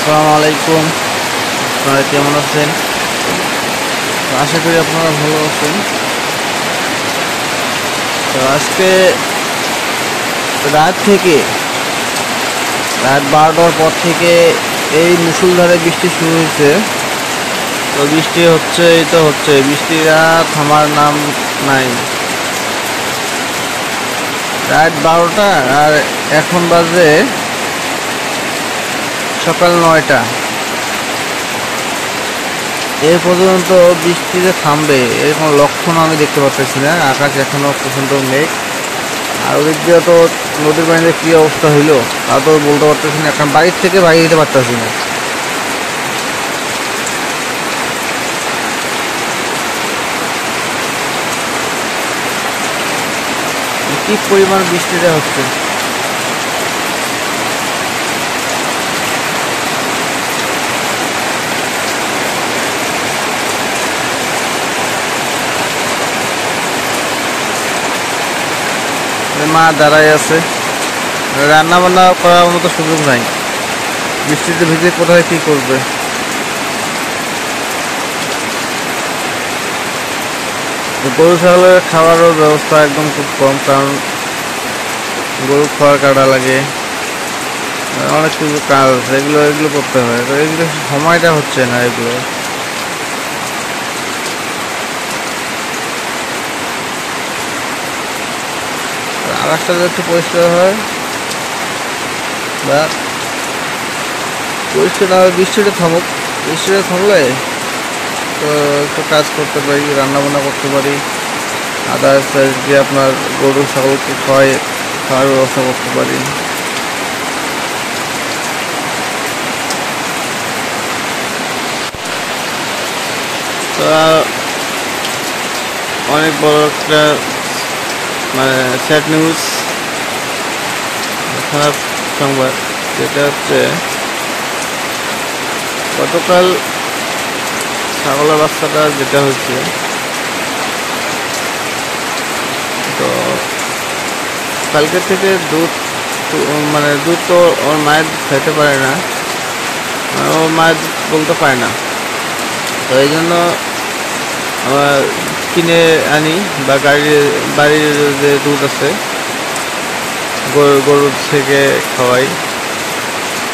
আসসালামু আলাইকুম। আপনারা কেমন আছেন? আশা করি আপনারা ভালো আছেন। তো আজকে রাত 12টার পর থেকে এই মুষলধারে বৃষ্টি শুরু হয়েছে। তো বৃষ্টি হচ্ছে, এই তো হচ্ছে, বৃষ্টিটা থামার নাম নাই। রাত 12টা আর এখন বাজে সকাল 9টা। এ পর্যন্ত বৃষ্টি যে থামবে এর কোনো লক্ষণ আমি দেখতে পাচ্ছি না। আকাশ এখনো প্রচণ্ড মেঘ। আর ওদিক দিয়ে তো নদীর পানিতে কী অবস্থা হইলো তা তো বলতে পারতেছি না, এখন বাড়ির থেকে বাইরে যেতে পারতেছি না। কি পরিমাণ বৃষ্টিটা হচ্ছে! মা দাঁড়ায় আছে, রান্না বান্না করার মতো সুযোগ নাই। বৃষ্টিতে ভিজে কোথায় কি করবে? গরু ছাগলের খাওয়ারও ব্যবস্থা একদম খুব কম, কারণ গরু খাওয়ার কাটা লাগে, অনেক কিছু কাজ আছে, এগুলো করতে হয়। তো এগুলো সময়টা হচ্ছে না। এগুলো আকাশটা যদি একটু পরিষ্কার হয় বা পরিষ্কার না হয়, বৃষ্টিটা থামুক। বৃষ্টিটা থামলে তো একটু কাজ করতে পারি, রান্নাবান্না করতে পারি, আদার্স যে আপনার গরু ছাগলকে খাওয়ার ব্যবস্থা করতে পারি। তো অনেক বড় একটা মানে স্যাড নিউজ, খারাপ সংবাদ, যেটা হচ্ছে গতকাল ছাগলের বাচ্চাটা যেটা হয়েছে, তো কালকে থেকে দুধ তো ওর মায়ের দুধ খাইতে পারে না, ওর মায়ের দুধ বলতে পারে না। তো এই জন্য আমরা কিনে আনি বা বাড়ির যে দুধ আছে গরুর থেকে খাওয়াই।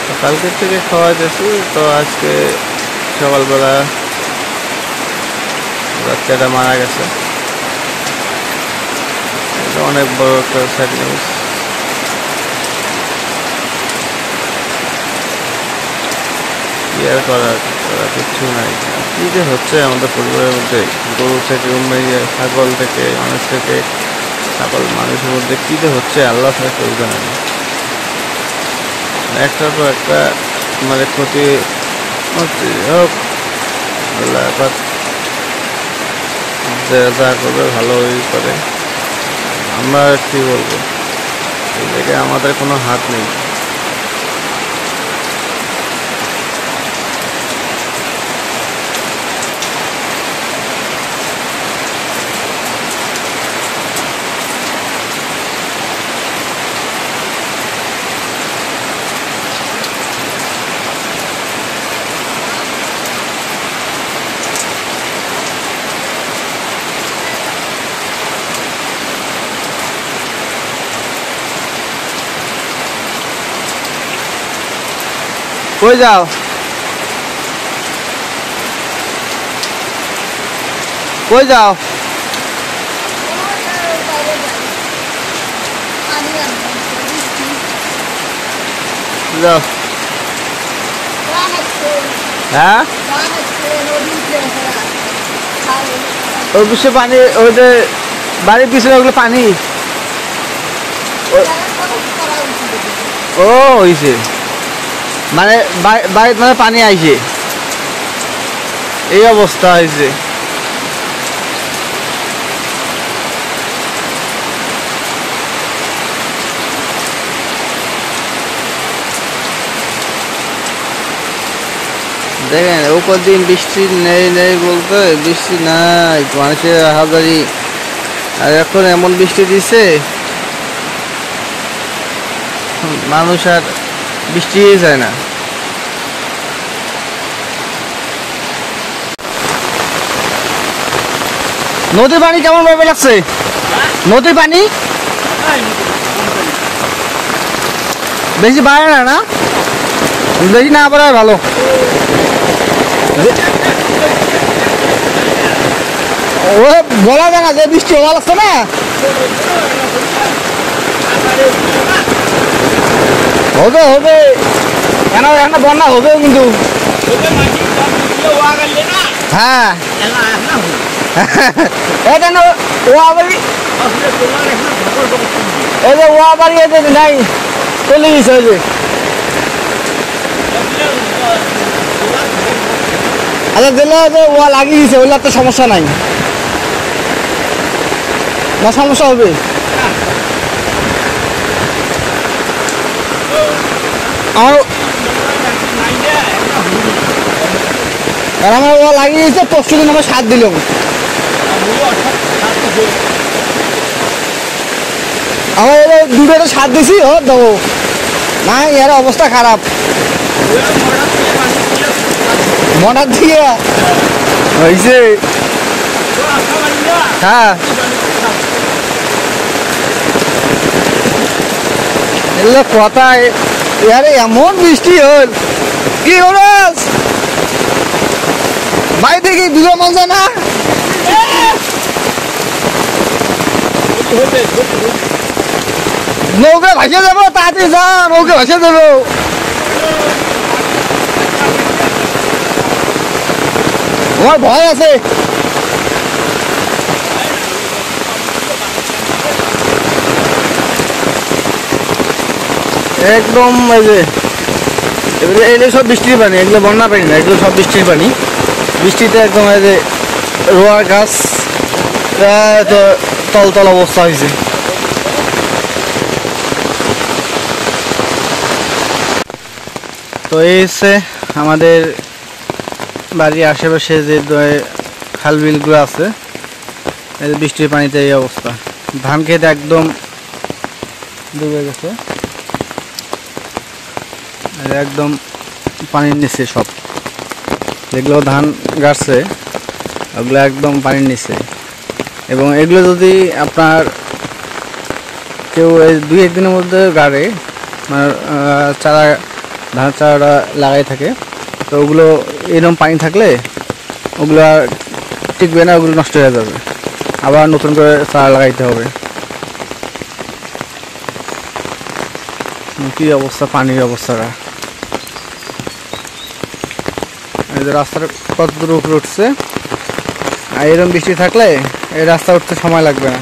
তো কালকের থেকে খাওয়াইতেছি। তো আজকে সকালবেলা বাচ্চাটা মারা গেছে। এটা অনেক বড় একটা স্যাড নিউজ। কি আর করার কিচ্ছু নাই। কি যে হচ্ছে আমাদের পরিবারের মধ্যে, গরু থেকে ছাগল থেকে মানুষ থেকে ছাগল মানুষের মধ্যে কি যে হচ্ছে আল্লাহ ছাড়া কেউ জানে না। একটার পর একটা ক্ষতি হচ্ছে। হোক, আল্লাহ যা করবে ভালোই করে। আমরা কি বলবো, এই জায়গায় আমাদের কোনো হাত নেই। কই যাও? কই যাও? যাও। হ্যাঁ, ওই পিছিয়ে পানি, ওই যে বাড়ির পিছনে ওগুলো পানি। ও হয়েছে মানে বাড়িতে পানি আইছে, এই অবস্থা হয়েছে। দেখেন, ও কদিন বৃষ্টি নেই বলতে, বৃষ্টি নাই, মানুষের হাজারি। আর এখন এমন বৃষ্টি দিছে, মানুষ আর বৃষ্টি যায় না। নদীর পানি কেমন ভাবে লাগছে? নদীর পানি বেশি বাড়ে না, না বেশি না বাড়ায় ভালো। ও বলা যায় না যে বৃষ্টি হওয়া লাগছে না। হবে হবে, কেন এখন বন্যা হবে কিন্তু। হ্যাঁ এটা না ও আবার এই যে ও আবার নাই চলে গেছে। ওই যে আচ্ছা দিলে যে ও লাগিয়ে দিছে ওগুলো তো সমস্যা নাই, না সমস্যা হবে? আমার ও লাগিয়ে দিয়েছে, পরশু দিন আমার সাত দিলাম। আমার দুটো সাত দিছি, ও দেবো না, এর অবস্থা খারাপ। মোটর দিয়ে হয়েছে। হ্যাঁ এগুলো কথা, আরে এমন বৃষ্টি হল কি হল ভাই, দেখি দুটো মন যায় না। নৌকা ভাসে যাবো, তাড়াতাড়ি যা, নৌকা ভাসে যাবো। আমার ভয় আছে। একদম এই যে এগুলো সব বৃষ্টির পানি, এগুলো বন্যা পানি না, এগুলো সব বৃষ্টির পানি। বৃষ্টিতে একদম এই যে রোয়া গাছ তো তলতল অবস্থা হয়েছে। তো এই হচ্ছে আমাদের বাড়ির আশেপাশে যে খাল বিলগুলো আছে, এই যে বৃষ্টির পানিতে এই অবস্থা। ধান খেতে একদম ডুবে গেছে, একদম পানির নিচে সব। যেগুলো ধান গাড়ছে ওগুলো একদম পানির নিচে। এবং এগুলো যদি আপনার কেউ এই 2-1 দিনের মধ্যে গাড়ে, মানে চারা ধান চারাটা লাগাই থাকে, তো ওগুলো এরকম পানি থাকলে ওগুলো আর টিকবে না, ওগুলো নষ্ট হয়ে যাবে, আবার নতুন করে চারা লাগাইতে হবে। কি অবস্থা পানির অবস্থাটা! এই যে রাস্তাটা কত দূর উপরে উঠছে, আর এরকম বৃষ্টি থাকলে এই রাস্তা উঠতে সময় লাগবে না।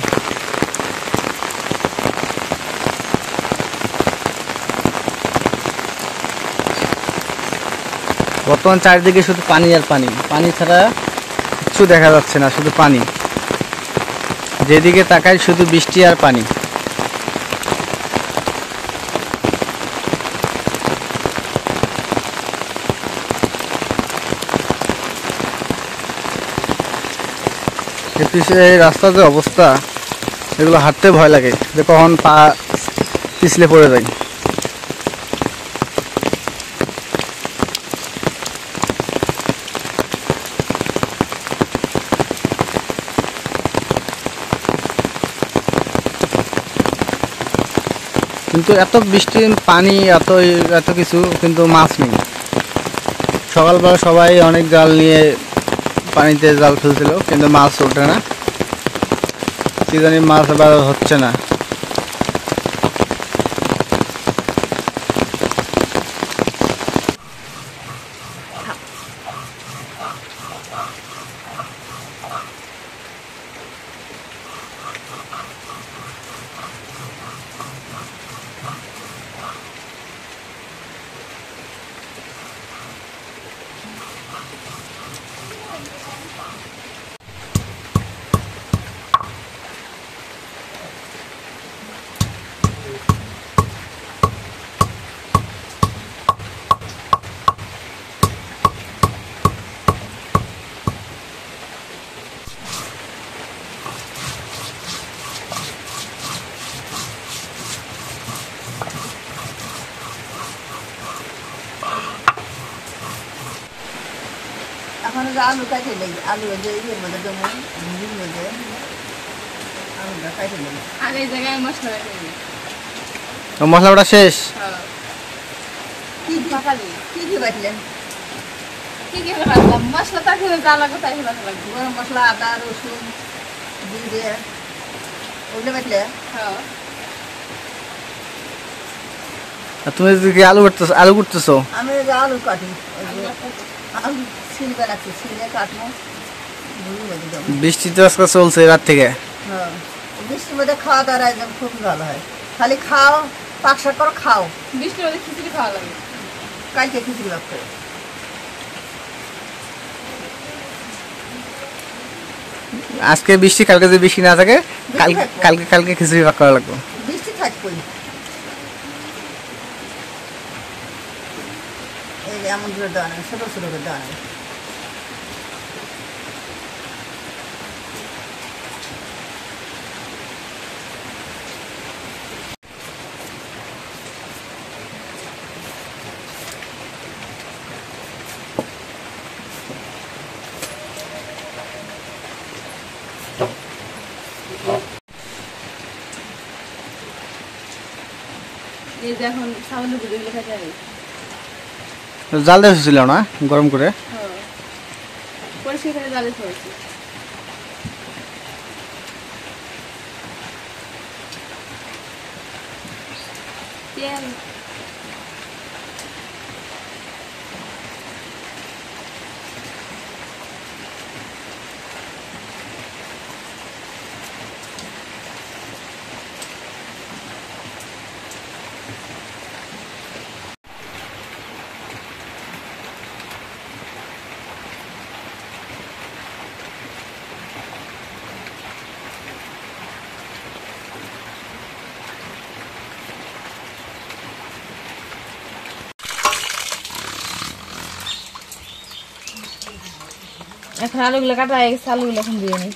বর্তমান চারিদিকে শুধু পানি আর পানি, পানি ছাড়া কিছু দেখা যাচ্ছে না, শুধু পানি। যেদিকে তাকাই শুধু বৃষ্টি আর পানি। এই রাস্তার যে অবস্থা, এগুলো হাঁটতে ভয় লাগে যে কখন পা পিছলে পড়ে যায়। কিন্তু এত বৃষ্টি, পানি, এত কিছু, কিন্তু মাছ নেই। সকালবেলা সবাই অনেক জাল নিয়ে পানিতে জাল ফেলছিল, কিন্তু মাছ ওঠে না, কি জানি মাছ আবার হচ্ছে না। এখন যে আলু কাটে নেই, আলু যে ইয়ের মধ্যে দেবো, মুড়ির মধ্যে আলুটা কাটে নেই। আর এই জায়গায় মশলা রেখে দিই। মশলাটা শেষ। হ্যাঁ। কি কি পাকালি। কি কি বাটলেন? কি কি বাটলাম? মশলা তাকে যা লাগবে তাই বাটা লাগবে। গরম মশলা, আদা, রসুন, জিরে ওগুলো বাটলে? হ্যাঁ। আর তুমি কি আলু করতেছো? আমি যে আলু কাটি, ওই যে আলু ছিলবে রাখছি, ছিলে কাটবো, মুড়ির মধ্যে দেবো। বৃষ্টি তো আজকে চলছে রাত থেকে। হ্যাঁ, বৃষ্টির মধ্যে খাওয়া দাওয়া একদম খুব ভালো হয়। খালি খাও, পাক শাক করো, খাও। বৃষ্টির মধ্যে খিচুড়ি খাওয়া লাগে। কালকে খিচুড়ি ভাত করে। আজকে বৃষ্টি, কালকে যদি বৃষ্টি না থাকে কালকে খিচুড়ি ভাগ করা লাগবে। বৃষ্টি থাকবই। এই যে এমন করে দেওয়া নেই, ছোটো ছোটো করে দেওয়া নেই। এই যে এখন সামান্য গুঁড়ো লেখা যাবে। জাল দিয়ে ছিল না গরম করে? হ্যাঁ। পরে সেখানে জালে পড়েছি। তেল। এখন আলুগুলো কাটা হয়ে গেছে, আলুগুলো এখন দিয়ে নিই।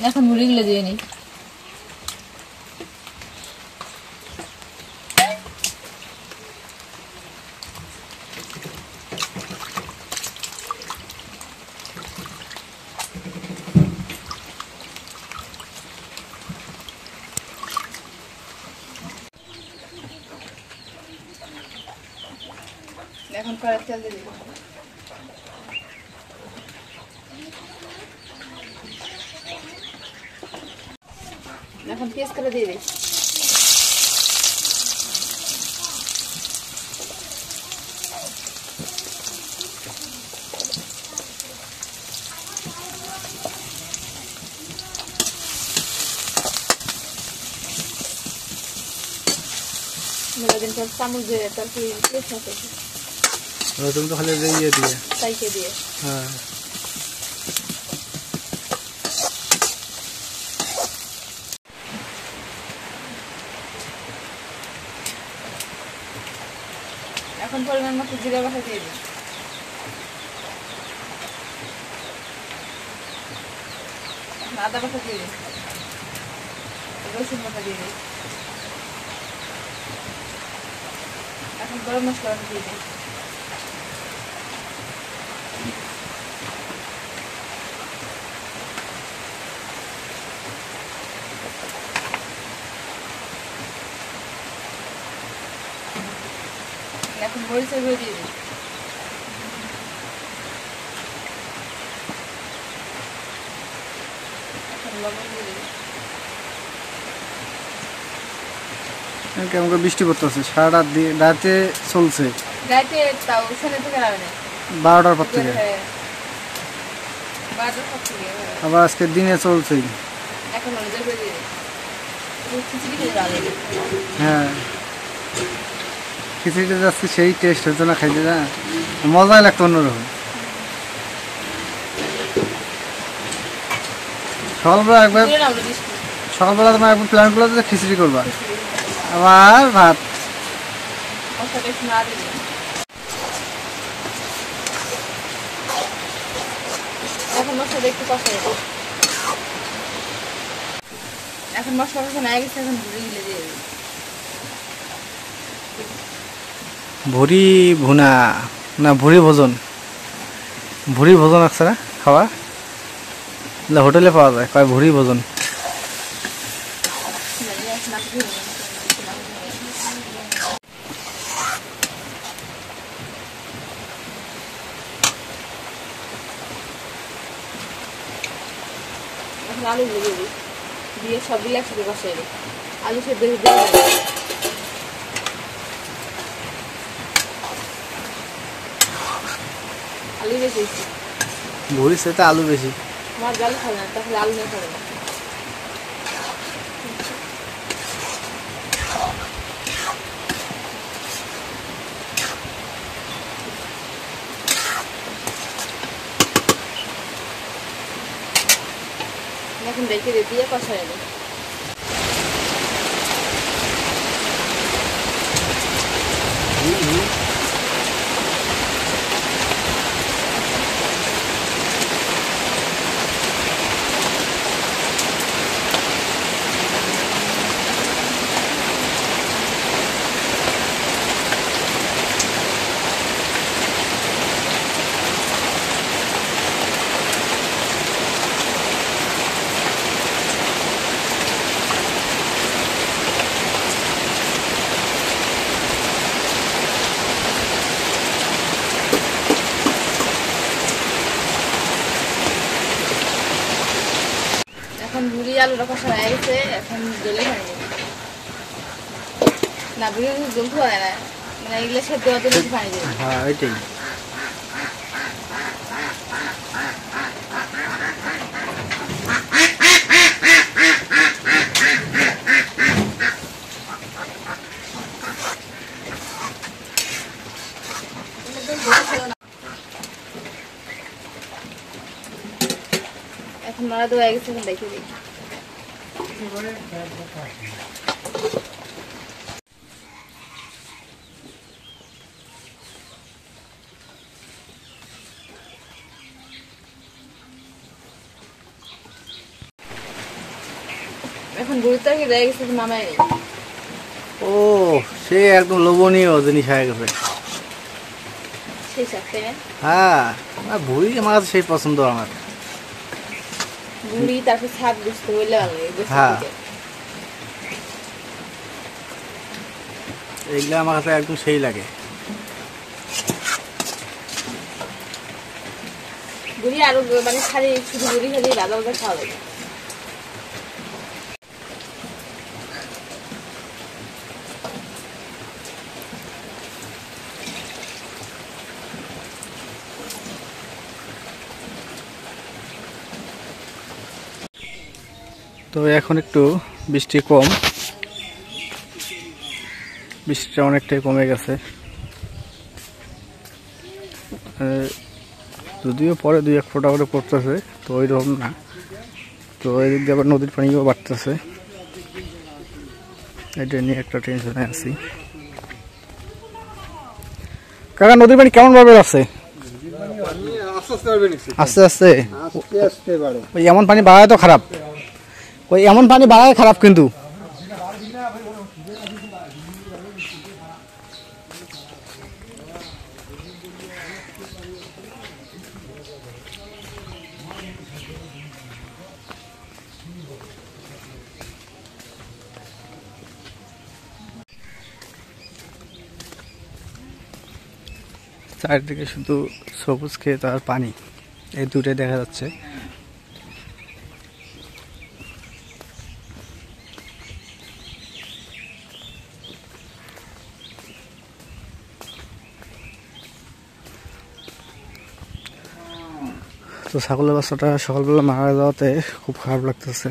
এখন মুড়িগুলো দিয়ে নিই। এখন কড়াই তেল দিয়ে দিই। এখন পেঁয়াজ করে দিয়ে দিই। মেলাদিন পর চামচ দিয়ে তারপরে পেঁয়াজ আছে রসুন তো খালি ইয়ে দিয়ে তাইকে দিয়ে। হ্যাঁ। এখন পরিমাণ মতো জিরা বাটা দিয়ে দিই। আদা বাটা দিয়ে দিই, রসুন বাটা দিয়ে দিই। এখন গরম মশলা দিয়ে দিই। এখন মরিচের গুঁড়ো দিয়ে দিই। এখন লবণ দিয়ে দিই। কেমন করে বৃষ্টি পড়তেছে, সারা রাত দিয়ে রাতে চলছে রাতে তাও ছেলে থেকে রাবে না 12টার পর থেকে, 12টার পর থেকে। আবার আজকে দিনে চলছেই। এখন অনুযায়ী করে দিয়ে দিই। খিচুড়ি খেয়ে যাবে। হ্যাঁ, খিচুড়িটা যাচ্ছে সেই টেস্ট হতো না খাইতে, না মজাই লাগতো অন্যরকম। সকালবেলা একবার সকালবেলা তোমার একবার প্ল্যান করলো যে খিচুড়ি করবা, আবার ভাত। সাথে একটু কষাই দেবো। এখন মশলা কষানো হয়ে গেছে, এখন ভুড়ি গিলে দিয়ে দেবো। ভুড়ি ভুনা না ভুড়ি ভোজন, ভুড়ি ভোজন আছে না খাওয়া, হোটেলে পাওয়া যায়, কয় ভুড়ি ভোজন। এখন আলু দিয়ে দিই, দিয়ে সবগুলো একসাথে কষাই দিই। আলু সেদ্ধ হয়ে দেওয়া আলু বেশি, ভুড়ির সাথে আলু বেশি। আমার জল খাবে না, তাহলে আলু নিয়ে খাবে না। এখন দেখে দিয়ে কষাই দিই। এখন ভুড়ি আলুটা কষা হয়ে গেছে, এখন জলে পানি দেবো না, ভুড়ি জলতে পারে না, মানে এগুলো সেদ্ধ হওয়ার জন্য একটু পানি দেবো। হ্যাঁ এটাই। এখন নাড়া দেওয়া হয়ে গেছে, এখন দেখে দিই। এখন ভুড়ির তরকারি হয়ে গেছে, নামাই নেই। ও সে একদম লোভনীয় জিনিস হয়ে গেছে। সেই সাথে হ্যাঁ ভুড়ি আমার কাছে সেই পছন্দ আমার। ভুড়ি তারপর ছাদ বুঝতে হইলে ভালো লাগে। হ্যাঁ এইগুলো আমার কাছে একদম সেই লাগে। ভুড়ি আরো মানে খালি শুধু ভুড়ি খালি ভাজা ভাজা খাওয়া লাগে। তো এখন একটু বৃষ্টি কম, বৃষ্টিটা অনেকটাই কমে গেছে, যদিও পরে 2-1 ফোঁটা করে পড়তেছে, তো ওই রকম না। তো এই দিক দিয়ে আবার নদীর পানিও বাড়তেছে, এটা নিয়ে একটা টেনশনে আছি। কাকা নদীর পানি কেমন ভাবে আছে? আস্তে আস্তে। ওই এমন পানি বাড়ায় তো খারাপ, ওই এমন পানি বাড়ায় খারাপ কিন্তু। চারিদিকে শুধু সবুজ ক্ষেত আর পানি, এই দুটোই দেখা যাচ্ছে। তো ছাগলের বাচ্চাটা সকালবেলা মারা যাওয়াতে খুব খারাপ লাগতেছে।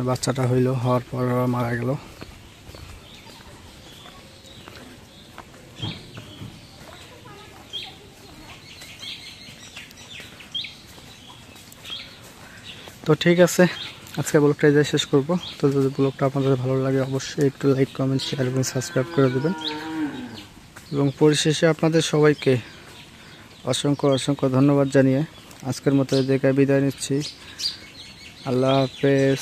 বাচ্চাটা হইলো, হওয়ার পর মারা গেল। তো ঠিক আছে, আজকে ব্লগটা যাই শেষ করব। তো যদি ব্লগটা আপনাদের ভালো লাগে অবশ্যই একটু লাইক, কমেন্ট, শেয়ার এবং সাবস্ক্রাইব করে দেবেন। এবং পরিশেষে আপনাদের সবাইকে অসংখ্য অসংখ্য ধন্যবাদ জানিয়ে আজকের মতো এই জায়গায় বিদায় নিচ্ছি। আল্লাহ হাফেজ।